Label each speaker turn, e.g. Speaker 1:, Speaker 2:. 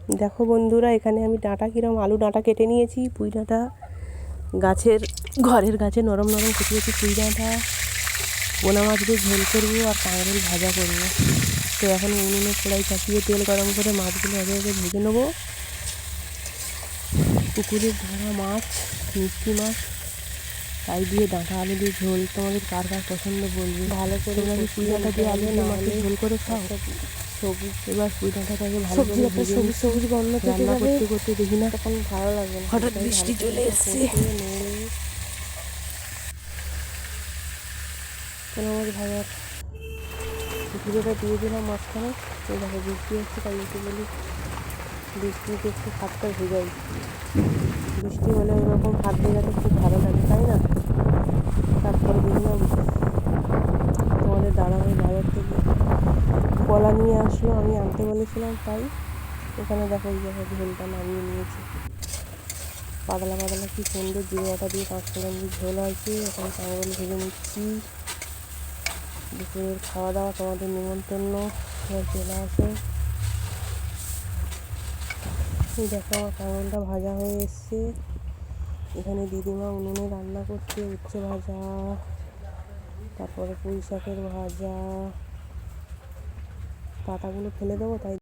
Speaker 1: দেখো বন্ধুরা, এখানে আমি ডাঁটা কিরম আলু ডাঁটা কেটে নিয়েছি। পুঁই ডাঁটা গাছের ঘরের গাছে নরম নরম কেটেছি। পুঁই ডাঁটা পোনা মাছ দিয়ে ঝোল করবো আর কাঁকরোল ভাজা করবো। তো এখন উনুনে কড়াই চাপিয়ে তেল গরম করে মাছগুলো আগে আগে ভেজে নেবো। পুকুরের ধরা মাছ, মিষ্টি মাছ, তাই দিয়ে ডাঁটা আলু দিয়ে ঝোল তোমাদের কার কার পছন্দ বলবে। ভালো করে পুঁই ডাঁটা দিয়ে আলু দিয়ে মাছের ঝোল করে খাও। সবুজ এবার পুঁই ডাঁটাটাকে ভালো করে ভেজে সবুজ সবুজ গন্ধ রান্না করতে করতে দেখি না তখন ভালো লাগবে না, হঠাৎ বৃষ্টি চলে এসছে। কোনো মাছ ভাজার পুকুরেটা দিয়ে দিলাম মাঝখানে। এই দেখো বৃষ্টি হচ্ছে, তাই একটু বলি বৃষ্টিতে একটু হাতটা ভেজাই। বৃষ্টি হলে ওরকম হাত ভেজাতে খুব ভালো লাগে, তাই না? তারপরে দেখলাম তোমাদের দাদাভাই বাজার থেকে কলা নিয়ে আসলো, আমি আনতে বলেছিলাম, তাই এখানে দেখো এই জায়গায় ঝোলটা নামিয়ে নিয়েছি। পাতলা পাতলা কি সুন্দর জিরে বাটা দিয়ে কাঁচকলা দিয়ে ঝোল হয়েছে। এখন কাঁকরোল ভেজে নিচ্ছি। দুপুরের খাওয়া দাওয়া তোমাদের নিমন্ত্রণ এবার চলে আসো। এই দেখো আমার কাঁকরোলটা ভাজা হয়ে এসছে। এখানে দিদিমা উনুনে রান্না করছে উচ্ছে ভাজা, তারপরে পুঁই শাকের ভাজা। পাতাগুলো ফেলে দেবো, তাই